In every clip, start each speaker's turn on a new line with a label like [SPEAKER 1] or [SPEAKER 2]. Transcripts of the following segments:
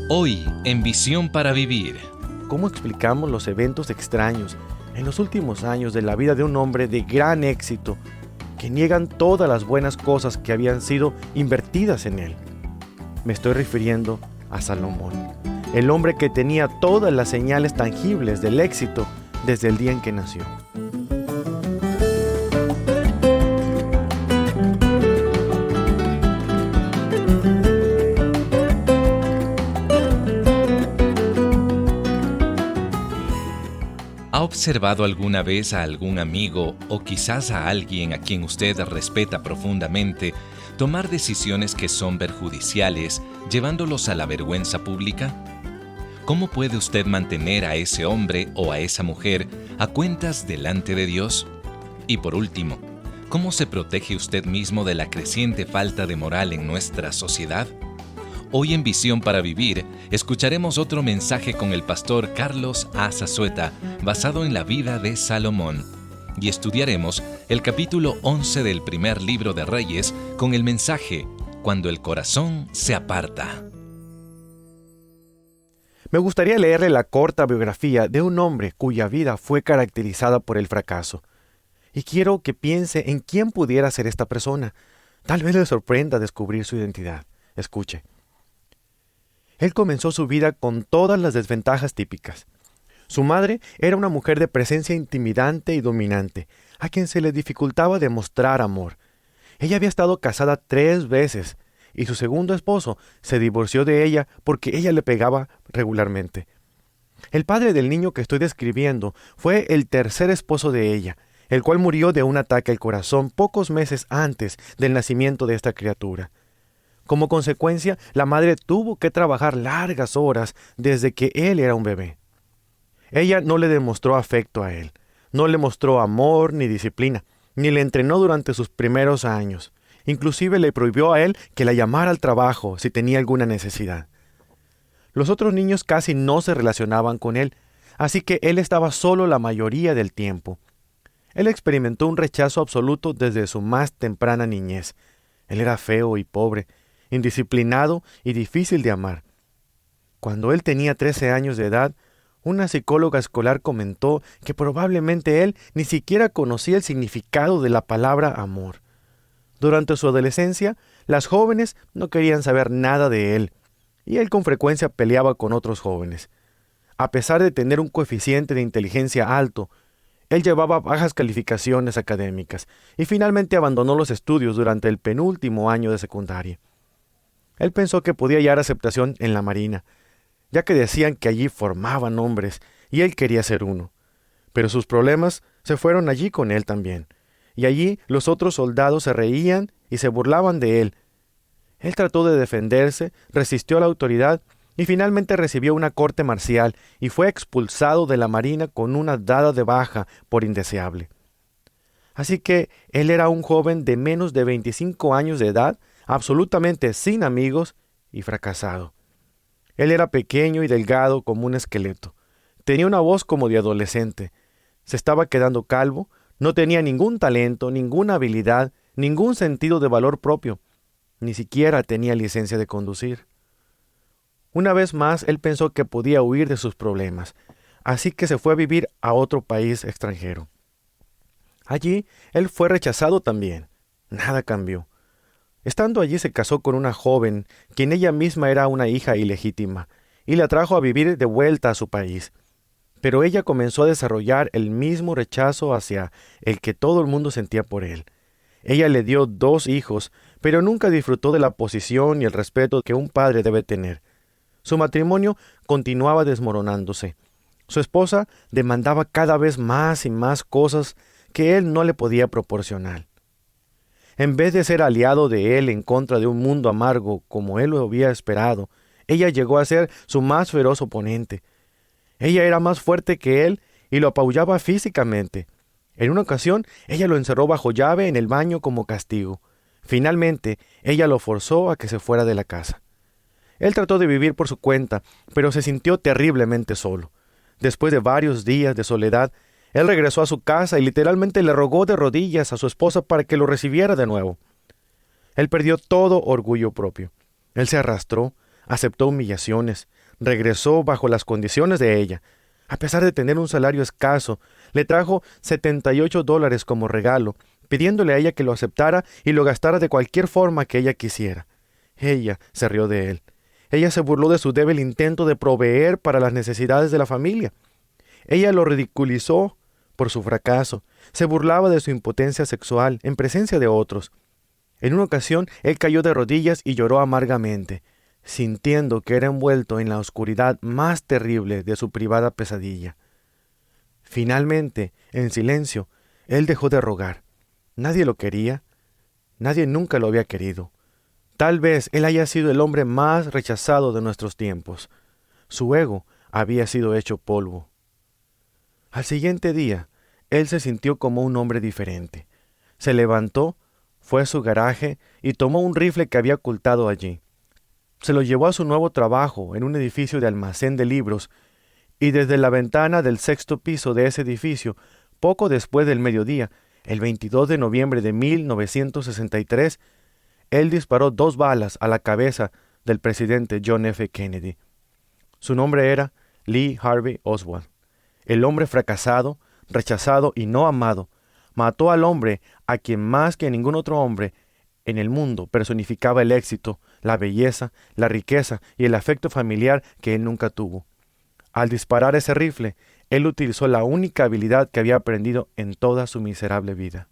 [SPEAKER 1] Hoy, en Visión para Vivir.
[SPEAKER 2] ¿Cómo explicamos los eventos extraños en los últimos años de la vida de un hombre de gran éxito que niegan todas las buenas cosas que habían sido invertidas en él? Me estoy refiriendo a Salomón, el hombre que tenía todas las señales tangibles del éxito desde el día en que nació.
[SPEAKER 1] ¿Ha observado alguna vez a algún amigo o quizás a alguien a quien usted respeta profundamente tomar decisiones que son perjudiciales, llevándolos a la vergüenza pública? ¿Cómo puede usted mantener a ese hombre o a esa mujer a cuentas delante de Dios? Y por último, ¿cómo se protege usted mismo de la creciente falta de moral en nuestra sociedad? Hoy en Visión para Vivir, escucharemos otro mensaje con el pastor Carlos A. Zazueta, basado en la vida de Salomón. Y estudiaremos el capítulo 11 del primer libro de Reyes con el mensaje Cuando el corazón se aparta.
[SPEAKER 2] Me gustaría leerle la corta biografía de un hombre cuya vida fue caracterizada por el fracaso. Y quiero que piense en quién pudiera ser esta persona. Tal vez le sorprenda descubrir su identidad. Escuche. Él comenzó su vida con todas las desventajas típicas. Su madre era una mujer de presencia intimidante y dominante, a quien se le dificultaba demostrar amor. Ella había estado casada 3 veces, y su segundo esposo se divorció de ella porque ella le pegaba regularmente. El padre del niño que estoy describiendo fue el tercer esposo de ella, el cual murió de un ataque al corazón pocos meses antes del nacimiento de esta criatura. Como consecuencia, la madre tuvo que trabajar largas horas desde que él era un bebé. Ella no le demostró afecto a él, no le mostró amor ni disciplina, ni le entrenó durante sus primeros años. Inclusive le prohibió a él que la llamara al trabajo si tenía alguna necesidad. Los otros niños casi no se relacionaban con él, así que él estaba solo la mayoría del tiempo. Él experimentó un rechazo absoluto desde su más temprana niñez. Él era feo y pobre, indisciplinado y difícil de amar. Cuando él tenía 13 años de edad, una psicóloga escolar comentó que probablemente él ni siquiera conocía el significado de la palabra amor. Durante su adolescencia, las jóvenes no querían saber nada de él, y él con frecuencia peleaba con otros jóvenes. A pesar de tener un coeficiente de inteligencia alto, él llevaba bajas calificaciones académicas, y finalmente abandonó los estudios durante el penúltimo año de secundaria. Él pensó que podía hallar aceptación en la marina, ya que decían que allí formaban hombres, y él quería ser uno. Pero sus problemas se fueron allí con él también, y allí los otros soldados se reían y se burlaban de él. Él trató de defenderse, resistió a la autoridad, y finalmente recibió una corte marcial, y fue expulsado de la marina con una dada de baja por indeseable. Así que él era un joven de menos de 25 años de edad, absolutamente sin amigos y fracasado. Él era pequeño y delgado como un esqueleto. Tenía una voz como de adolescente. Se estaba quedando calvo, no tenía ningún talento, ninguna habilidad, ningún sentido de valor propio. Ni siquiera tenía licencia de conducir. Una vez más, él pensó que podía huir de sus problemas, así que se fue a vivir a otro país extranjero. Allí, él fue rechazado también. Nada cambió. Estando allí se casó con una joven, quien ella misma era una hija ilegítima, y la trajo a vivir de vuelta a su país. Pero ella comenzó a desarrollar el mismo rechazo hacia el que todo el mundo sentía por él. Ella le dio 2 hijos, pero nunca disfrutó de la posición y el respeto que un padre debe tener. Su matrimonio continuaba desmoronándose. Su esposa demandaba cada vez más y más cosas que él no le podía proporcionar. En vez de ser aliado de él en contra de un mundo amargo como él lo había esperado, ella llegó a ser su más feroz oponente. Ella era más fuerte que él y lo apabullaba físicamente. En una ocasión, ella lo encerró bajo llave en el baño como castigo. Finalmente, ella lo forzó a que se fuera de la casa. Él trató de vivir por su cuenta, pero se sintió terriblemente solo. Después de varios días de soledad, él regresó a su casa y literalmente le rogó de rodillas a su esposa para que lo recibiera de nuevo. Él perdió todo orgullo propio. Él se arrastró, aceptó humillaciones, regresó bajo las condiciones de ella. A pesar de tener un salario escaso, le trajo $78 como regalo, pidiéndole a ella que lo aceptara y lo gastara de cualquier forma que ella quisiera. Ella se rió de él. Ella se burló de su débil intento de proveer para las necesidades de la familia. Ella lo ridiculizó por su fracaso, se burlaba de su impotencia sexual en presencia de otros. En una ocasión, él cayó de rodillas y lloró amargamente, sintiendo que era envuelto en la oscuridad más terrible de su privada pesadilla. Finalmente, en silencio, él dejó de rogar. Nadie lo quería, nadie nunca lo había querido. Tal vez él haya sido el hombre más rechazado de nuestros tiempos. Su ego había sido hecho polvo. Al siguiente día, él se sintió como un hombre diferente. Se levantó, fue a su garaje y tomó un rifle que había ocultado allí. Se lo llevó a su nuevo trabajo en un edificio de almacén de libros, y desde la ventana del 6º piso de ese edificio, poco después del mediodía, el 22 de noviembre de 1963, él disparó 2 balas a la cabeza del presidente John F. Kennedy. Su nombre era Lee Harvey Oswald. El hombre fracasado, rechazado y no amado, mató al hombre a quien más que ningún otro hombre en el mundo personificaba el éxito, la belleza, la riqueza y el afecto familiar que él nunca tuvo. Al disparar ese rifle, él utilizó la única habilidad que había aprendido en toda su miserable vida.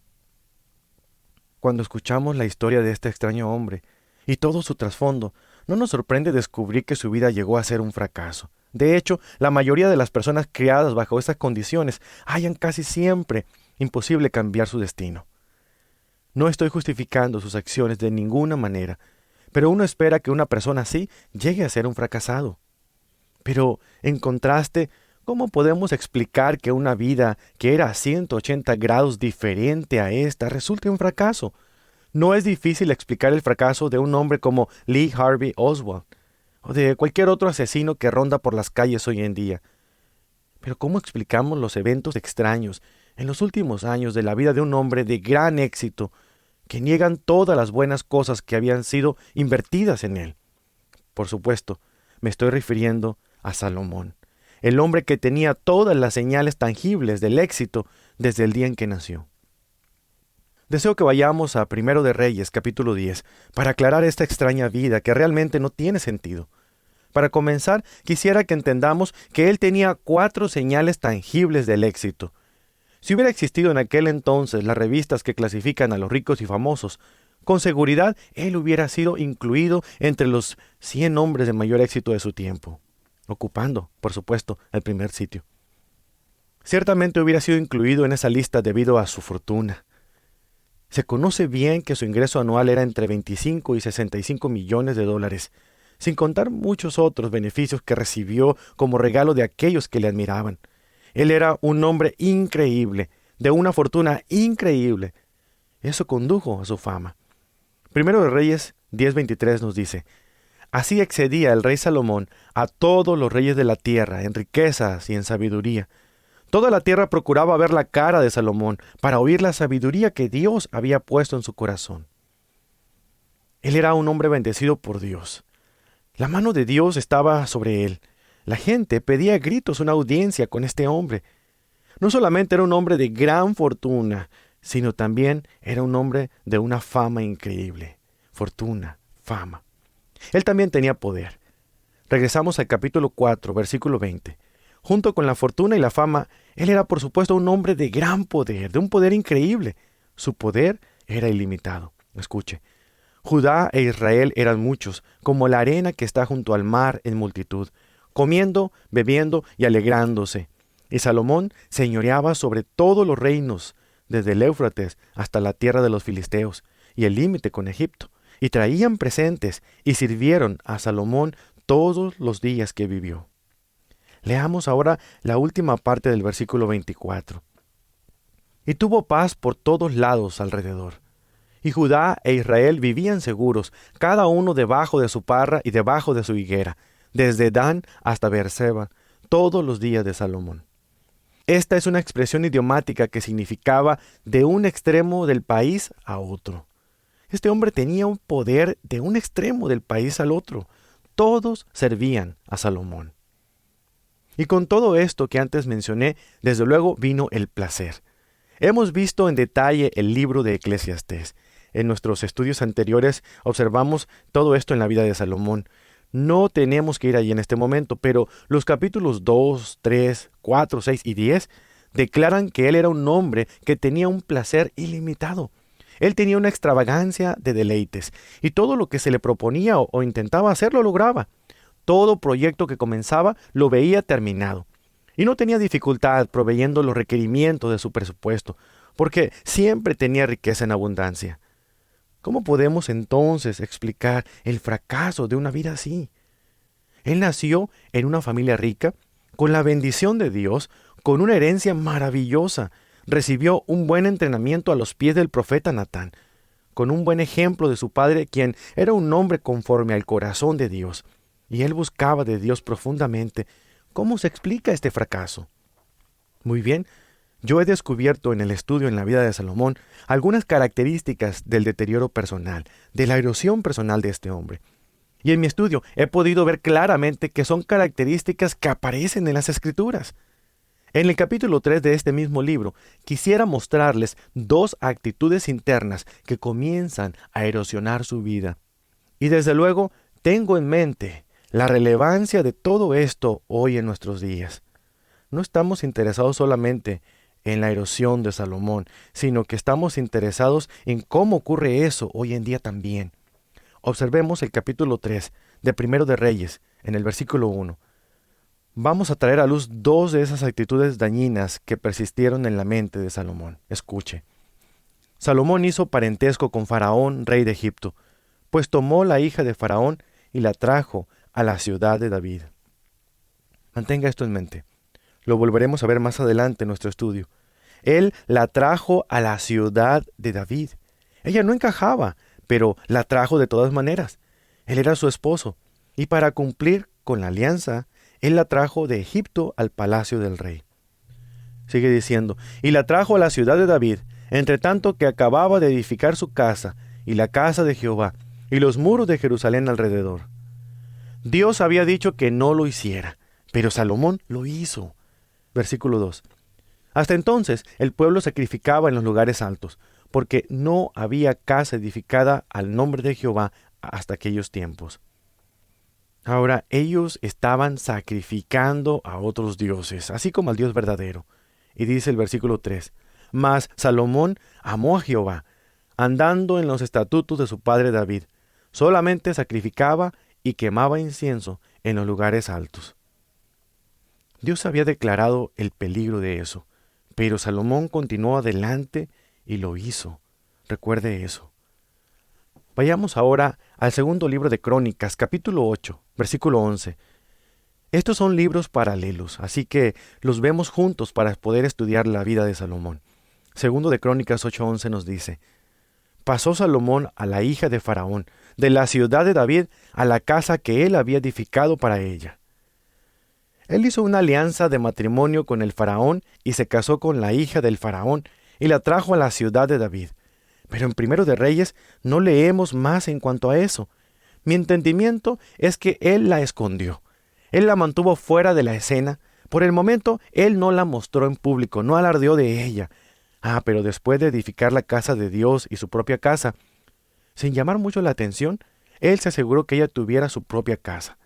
[SPEAKER 2] Cuando escuchamos la historia de este extraño hombre y todo su trasfondo, no nos sorprende descubrir que su vida llegó a ser un fracaso. De hecho, la mayoría de las personas criadas bajo estas condiciones hallan casi siempre imposible cambiar su destino. No estoy justificando sus acciones de ninguna manera, pero uno espera que una persona así llegue a ser un fracasado. Pero, en contraste, ¿cómo podemos explicar que una vida que era a 180 grados diferente a esta resulte un fracaso? No es difícil explicar el fracaso de un hombre como Lee Harvey Oswald, o de cualquier otro asesino que ronda por las calles hoy en día. Pero ¿cómo explicamos los eventos extraños en los últimos años de la vida de un hombre de gran éxito que niegan todas las buenas cosas que habían sido invertidas en él? Por supuesto, me estoy refiriendo a Salomón, el hombre que tenía todas las señales tangibles del éxito desde el día en que nació. Deseo que vayamos a 1 de Reyes, capítulo 10, para aclarar esta extraña vida que realmente no tiene sentido. Para comenzar, quisiera que entendamos que él tenía 4 señales tangibles del éxito. Si hubiera existido en aquel entonces las revistas que clasifican a los ricos y famosos, con seguridad él hubiera sido incluido entre los 100 hombres de mayor éxito de su tiempo, ocupando, por supuesto, el primer sitio. Ciertamente hubiera sido incluido en esa lista debido a su fortuna. Se conoce bien que su ingreso anual era entre 25 y 65 millones de dólares, sin contar muchos otros beneficios que recibió como regalo de aquellos que le admiraban. Él era un hombre increíble, de una fortuna increíble. Eso condujo a su fama. 1 de Reyes 10:23 nos dice: Así excedía el rey Salomón a todos los reyes de la tierra en riquezas y en sabiduría. Toda la tierra procuraba ver la cara de Salomón para oír la sabiduría que Dios había puesto en su corazón. Él era un hombre bendecido por Dios. La mano de Dios estaba sobre él. La gente pedía a gritos una audiencia con este hombre. No solamente era un hombre de gran fortuna, sino también era un hombre de una fama increíble. Fortuna, fama. Él también tenía poder. Regresamos al capítulo 4, versículo 20. Junto con la fortuna y la fama, él era por supuesto un hombre de gran poder, de un poder increíble. Su poder era ilimitado. Escuche. Judá e Israel eran muchos, como la arena que está junto al mar en multitud, comiendo, bebiendo y alegrándose. Y Salomón señoreaba sobre todos los reinos, desde el Éufrates hasta la tierra de los filisteos, y el límite con Egipto, y traían presentes y sirvieron a Salomón todos los días que vivió. Leamos ahora la última parte del versículo 24. Y tuvo paz por todos lados alrededor. Y Judá e Israel vivían seguros, cada uno debajo de su parra y debajo de su higuera, desde Dan hasta Beerseba, todos los días de Salomón. Esta es una expresión idiomática que significaba de un extremo del país a otro. Este hombre tenía un poder de un extremo del país al otro. Todos servían a Salomón. Y con todo esto que antes mencioné, desde luego vino el placer. Hemos visto en detalle el libro de Eclesiastés. En nuestros estudios anteriores observamos todo esto en la vida de Salomón. No tenemos que ir allí en este momento, pero los capítulos 2, 3, 4, 6 y 10 declaran que él era un hombre que tenía un placer ilimitado. Él tenía una extravagancia de deleites, y todo lo que se le proponía o intentaba hacer lo lograba. Todo proyecto que comenzaba lo veía terminado. Y no tenía dificultad proveyendo los requerimientos de su presupuesto, porque siempre tenía riqueza en abundancia. ¿Cómo podemos entonces explicar el fracaso de una vida así? Él nació en una familia rica, con la bendición de Dios, con una herencia maravillosa. Recibió un buen entrenamiento a los pies del profeta Natán, con un buen ejemplo de su padre, quien era un hombre conforme al corazón de Dios. Y él buscaba de Dios profundamente. ¿Cómo se explica este fracaso? Muy bien, yo he descubierto en el estudio en la vida de Salomón algunas características del deterioro personal, de la erosión personal de este hombre. Y en mi estudio he podido ver claramente que son características que aparecen en las Escrituras. En el capítulo 3 de este mismo libro, quisiera mostrarles dos actitudes internas que comienzan a erosionar su vida. Y desde luego, tengo en mente la relevancia de todo esto hoy en nuestros días. No estamos interesados solamente en la erosión de Salomón, sino que estamos interesados en cómo ocurre eso hoy en día también. Observemos el capítulo 3 de Primero de Reyes, en el versículo 1. Vamos a traer a luz dos de esas actitudes dañinas que persistieron en la mente de Salomón. Escuche. Salomón hizo parentesco con Faraón, rey de Egipto, pues tomó la hija de Faraón y la trajo a la ciudad de David. Mantenga esto en mente. Lo volveremos a ver más adelante en nuestro estudio. Él la trajo a la ciudad de David. Ella no encajaba, pero la trajo de todas maneras. Él era su esposo, y para cumplir con la alianza, él la trajo de Egipto al palacio del rey. Sigue diciendo, y la trajo a la ciudad de David, entre tanto que acababa de edificar su casa, y la casa de Jehová, y los muros de Jerusalén alrededor. Dios había dicho que no lo hiciera, pero Salomón lo hizo. Versículo 2. Hasta entonces el pueblo sacrificaba en los lugares altos, porque no había casa edificada al nombre de Jehová hasta aquellos tiempos. Ahora ellos estaban sacrificando a otros dioses, así como al Dios verdadero. Y dice el versículo 3, mas Salomón amó a Jehová, andando en los estatutos de su padre David. Solamente sacrificaba y quemaba incienso en los lugares altos. Dios había declarado el peligro de eso, pero Salomón continuó adelante y lo hizo. Recuerde eso. Vayamos ahora al segundo libro de Crónicas, capítulo 8, versículo 11. Estos son libros paralelos, así que los vemos juntos para poder estudiar la vida de Salomón. Segundo de Crónicas 8:11 nos dice, pasó Salomón a la hija de Faraón, de la ciudad de David, a la casa que él había edificado para ella. Él hizo una alianza de matrimonio con el faraón y se casó con la hija del faraón y la trajo a la ciudad de David. Pero en Primero de Reyes no leemos más en cuanto a eso. Mi entendimiento es que él la escondió. Él la mantuvo fuera de la escena. Por el momento, él no la mostró en público, no alardeó de ella. Pero después de edificar la casa de Dios y su propia casa, sin llamar mucho la atención, él se aseguró que ella tuviera su propia casa.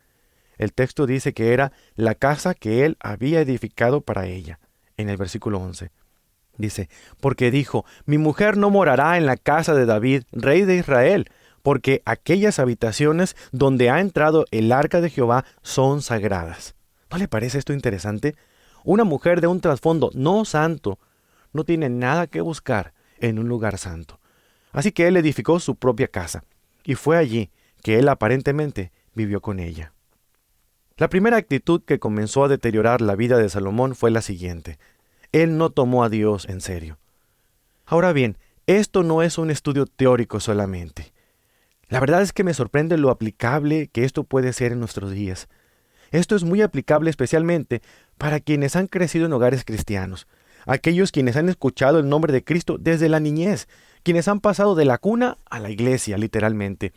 [SPEAKER 2] El texto dice que era la casa que él había edificado para ella, en el versículo 11. Dice, porque dijo, mi mujer no morará en la casa de David, rey de Israel, porque aquellas habitaciones donde ha entrado el arca de Jehová son sagradas. ¿No le parece esto interesante? Una mujer de un trasfondo no santo no tiene nada que buscar en un lugar santo. Así que él edificó su propia casa, y fue allí que él aparentemente vivió con ella. La primera actitud que comenzó a deteriorar la vida de Salomón fue la siguiente. Él no tomó a Dios en serio. Ahora bien, esto no es un estudio teórico solamente. La verdad es que me sorprende lo aplicable que esto puede ser en nuestros días. Esto es muy aplicable especialmente para quienes han crecido en hogares cristianos, aquellos quienes han escuchado el nombre de Cristo desde la niñez, quienes han pasado de la cuna a la iglesia, literalmente,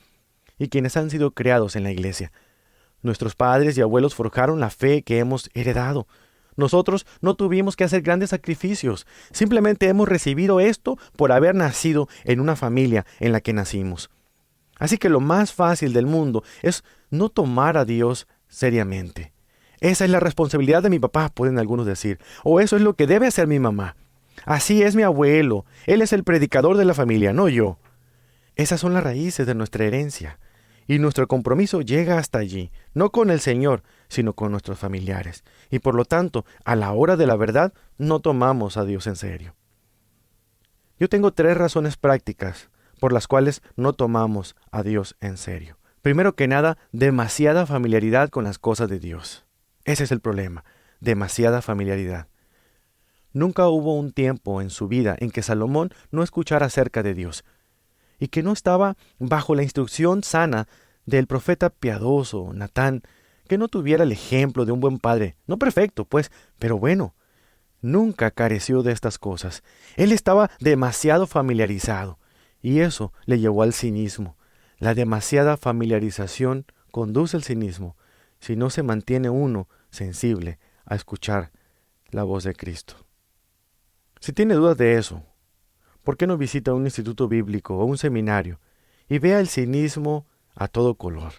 [SPEAKER 2] y quienes han sido creados en la iglesia. Nuestros padres y abuelos forjaron la fe que hemos heredado. Nosotros no tuvimos que hacer grandes sacrificios, simplemente hemos recibido esto por haber nacido en una familia en la que nacimos. Así que lo más fácil del mundo es no tomar a Dios seriamente. Esa es la responsabilidad de mi papá, pueden algunos decir, o eso es lo que debe hacer mi mamá. Así es mi abuelo, él es el predicador de la familia, no yo. Esas son las raíces de nuestra herencia, y nuestro compromiso llega hasta allí, no con el Señor, sino con nuestros familiares, y por lo tanto, a la hora de la verdad, no tomamos a Dios en serio. Yo tengo 3 razones prácticas por las cuales no tomamos a Dios en serio. Primero que nada, demasiada familiaridad con las cosas de Dios. Ese es el problema, demasiada familiaridad. Nunca hubo un tiempo en su vida en que Salomón no escuchara acerca de Dios, y que no estaba bajo la instrucción sana del profeta piadoso, Natán, que no tuviera el ejemplo de un buen padre, no perfecto, pues, pero bueno. Nunca careció de estas cosas. Él estaba demasiado familiarizado, y eso le llevó al cinismo. La demasiada familiarización conduce al cinismo, si no se mantiene uno sensible a escuchar la voz de Cristo. Si tiene dudas de eso, ¿por qué no visita un instituto bíblico o un seminario y vea el cinismo a todo color?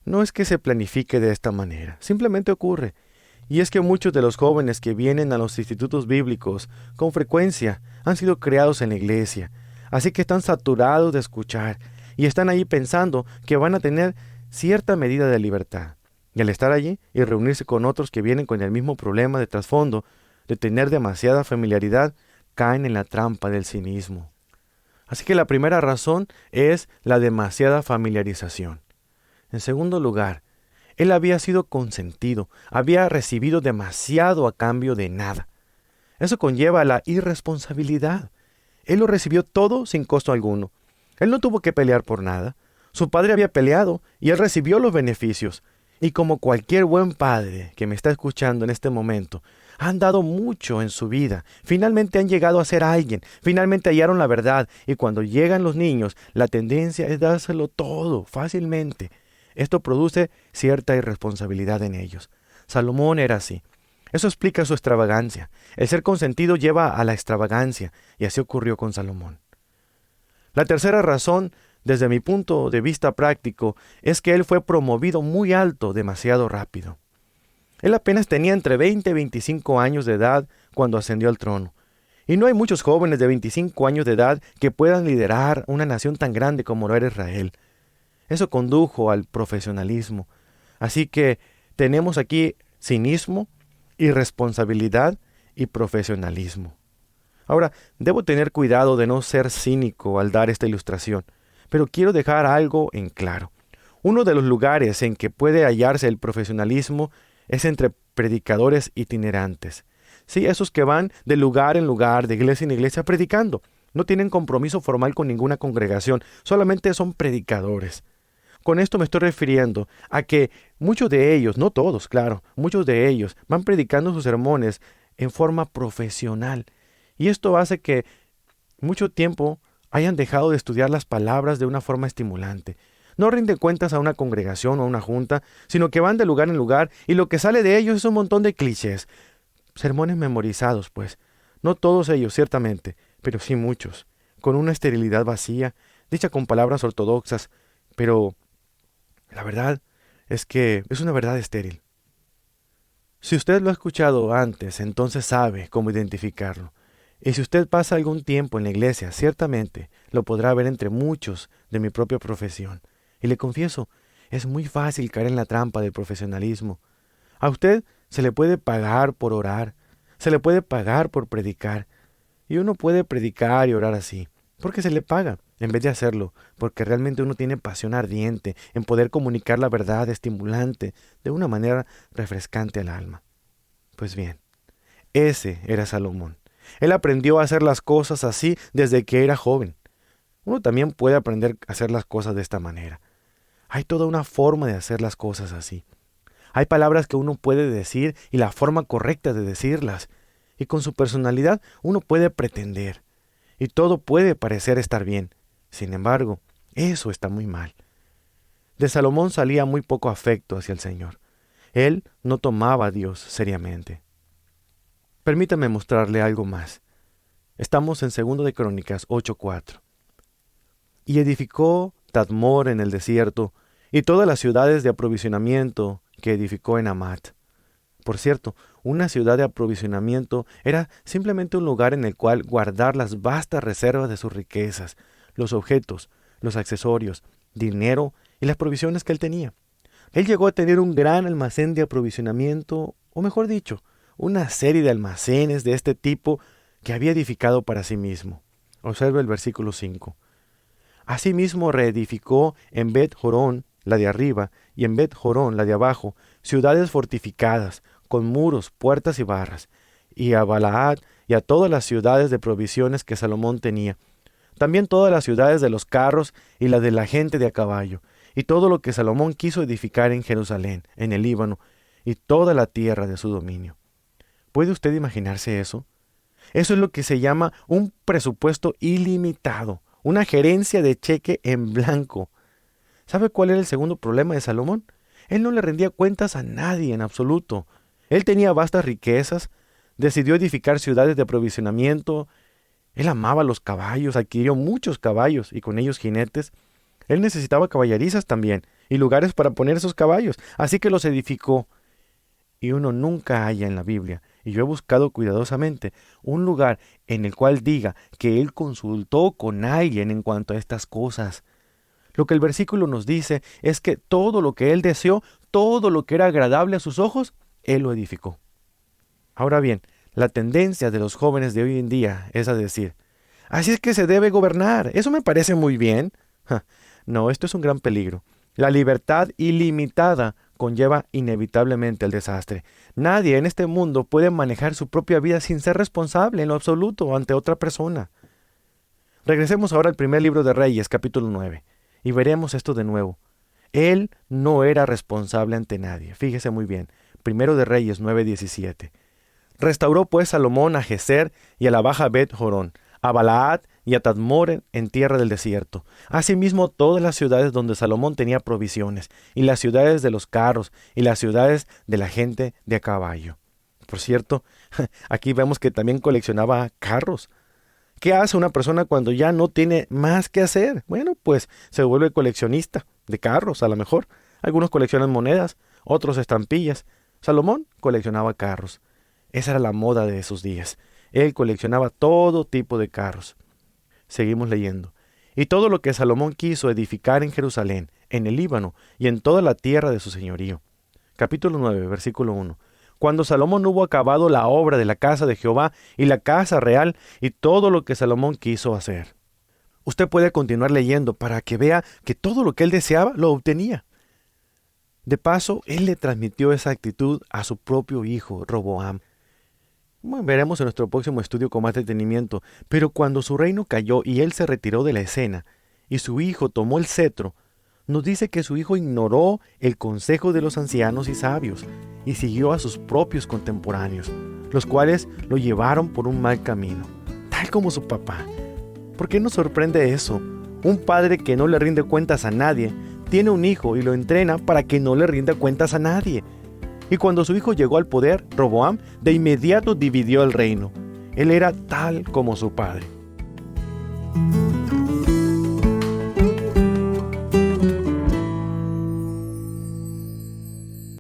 [SPEAKER 2] No es que se planifique de esta manera, simplemente ocurre. Y es que muchos de los jóvenes que vienen a los institutos bíblicos con frecuencia han sido creados en la iglesia, así que están saturados de escuchar y están ahí pensando que van a tener cierta medida de libertad. Y al estar allí y reunirse con otros que vienen con el mismo problema de trasfondo, de tener demasiada familiaridad, caen en la trampa del cinismo. Así que la primera razón es la demasiada familiarización. En segundo lugar, él había sido consentido, había recibido demasiado a cambio de nada. Eso conlleva la irresponsabilidad. Él lo recibió todo sin costo alguno. Él no tuvo que pelear por nada. Su padre había peleado y él recibió los beneficios. Y como cualquier buen padre que me está escuchando en este momento, han dado mucho en su vida. Finalmente han llegado a ser alguien. Finalmente hallaron la verdad. Y cuando llegan los niños, la tendencia es dárselo todo, fácilmente. Esto produce cierta irresponsabilidad en ellos. Salomón era así. Eso explica su extravagancia. El ser consentido lleva a la extravagancia, y así ocurrió con Salomón. La tercera razón, desde mi punto de vista práctico, es que él fue promovido muy alto demasiado rápido. Él apenas tenía entre 20 y 25 años de edad cuando ascendió al trono. Y no hay muchos jóvenes de 25 años de edad que puedan liderar una nación tan grande como lo era Israel. Eso condujo al profesionalismo. Así que tenemos aquí cinismo, irresponsabilidad y profesionalismo. Ahora, debo tener cuidado de no ser cínico al dar esta ilustración, pero quiero dejar algo en claro. Uno de los lugares en que puede hallarse el profesionalismo es entre predicadores itinerantes. Sí, esos que van de lugar en lugar, de iglesia en iglesia, predicando. No tienen compromiso formal con ninguna congregación, solamente son predicadores. Con esto me estoy refiriendo a que muchos de ellos, no todos, claro, muchos de ellos van predicando sus sermones en forma profesional. Y esto hace que mucho tiempo hayan dejado de estudiar las palabras de una forma estimulante. No rinden cuentas a una congregación o a una junta, sino que van de lugar en lugar y lo que sale de ellos es un montón de clichés. Sermones memorizados, pues. No todos ellos, ciertamente, pero sí muchos, con una esterilidad vacía, dicha con palabras ortodoxas, pero la verdad es que es una verdad estéril. Si usted lo ha escuchado antes, entonces sabe cómo identificarlo. Y si usted pasa algún tiempo en la iglesia, ciertamente lo podrá ver entre muchos de mi propia profesión. Y le confieso, es muy fácil caer en la trampa del profesionalismo. A usted se le puede pagar por orar, se le puede pagar por predicar, y uno puede predicar y orar así, porque se le paga, en vez de hacerlo, porque realmente uno tiene pasión ardiente en poder comunicar la verdad estimulante de una manera refrescante al alma. Pues bien, ese era Salomón. Él aprendió a hacer las cosas así desde que era joven. Uno también puede aprender a hacer las cosas de esta manera. Hay toda una forma de hacer las cosas así. Hay palabras que uno puede decir y la forma correcta de decirlas. Y con su personalidad uno puede pretender. y todo puede parecer estar bien. Sin embargo, eso está muy mal. De Salomón salía muy poco afecto hacia el Señor. Él no tomaba a Dios seriamente. Permítame mostrarle algo más. Estamos en 2 de Crónicas 8:4. Y edificó Tadmor en el desierto, y todas las ciudades de aprovisionamiento que edificó en Hamat. Por cierto, una ciudad de aprovisionamiento era simplemente un lugar en el cual guardar las vastas reservas de sus riquezas, los objetos, los accesorios, dinero y las provisiones que él tenía. Él llegó a tener un gran almacén de aprovisionamiento, o mejor dicho, una serie de almacenes de este tipo que había edificado para sí mismo. Observe el versículo 5. Asimismo reedificó en Bet-Jorón, la de arriba, y en Bet-Jorón, la de abajo, ciudades fortificadas, con muros, puertas y barras, y a Balaad y a todas las ciudades de provisiones que Salomón tenía, también todas las ciudades de los carros y las de la gente de a caballo, y todo lo que Salomón quiso edificar en Jerusalén, en el Líbano, y toda la tierra de su dominio. ¿Puede usted imaginarse eso? Eso es lo que se llama un presupuesto ilimitado, una gerencia de cheque en blanco. ¿Sabe cuál era el segundo problema de Salomón? Él no le rendía cuentas a nadie en absoluto. Él tenía vastas riquezas, decidió edificar ciudades de aprovisionamiento. Él amaba los caballos, adquirió muchos caballos y con ellos jinetes. Él necesitaba caballerizas también y lugares para poner esos caballos, así que los edificó. Y uno nunca halla en la Biblia, y yo he buscado cuidadosamente, un lugar en el cual diga que él consultó con alguien en cuanto a estas cosas. Lo que el versículo nos dice es que todo lo que él deseó, todo lo que era agradable a sus ojos, él lo edificó. Ahora bien, la tendencia de los jóvenes de hoy en día es a decir, así es que se debe gobernar, eso me parece muy bien. No, esto es un gran peligro. La libertad ilimitada conlleva inevitablemente el desastre. Nadie en este mundo puede manejar su propia vida sin ser responsable en lo absoluto ante otra persona. Regresemos ahora al primer libro de Reyes, capítulo 9, y veremos esto de nuevo. Él no era responsable ante nadie. Fíjese muy bien. Primero de Reyes 9:17. Restauró pues Salomón a Gezer y a la baja Bet-Jorón, a Balaad y a Tadmor en tierra del desierto. Asimismo todas las ciudades donde Salomón tenía provisiones, y las ciudades de los carros, y las ciudades de la gente de a caballo. Por cierto, aquí vemos que también coleccionaba carros. ¿Qué hace una persona cuando ya no tiene más que hacer? Bueno, pues se vuelve coleccionista de carros, a lo mejor. Algunos coleccionan monedas, otros estampillas. Salomón coleccionaba carros. Esa era la moda de esos días. Él coleccionaba todo tipo de carros. Seguimos leyendo. Y todo lo que Salomón quiso edificar en Jerusalén, en el Líbano y en toda la tierra de su señorío. Capítulo 9, versículo 1. Cuando Salomón hubo acabado la obra de la casa de Jehová y la casa real y todo lo que Salomón quiso hacer. Usted puede continuar leyendo para que vea que todo lo que él deseaba lo obtenía. De paso, él le transmitió esa actitud a su propio hijo, Roboam. Bueno, veremos en nuestro próximo estudio con más detenimiento, pero cuando su reino cayó y él se retiró de la escena, y su hijo tomó el cetro, nos dice que su hijo ignoró el consejo de los ancianos y sabios, y siguió a sus propios contemporáneos, los cuales lo llevaron por un mal camino, tal como su papá. ¿Por qué nos sorprende eso? Un padre que no le rinde cuentas a nadie, tiene un hijo y lo entrena para que no le rinda cuentas a nadie. Y cuando su hijo llegó al poder, Roboam de inmediato dividió el reino. Él era tal como su padre.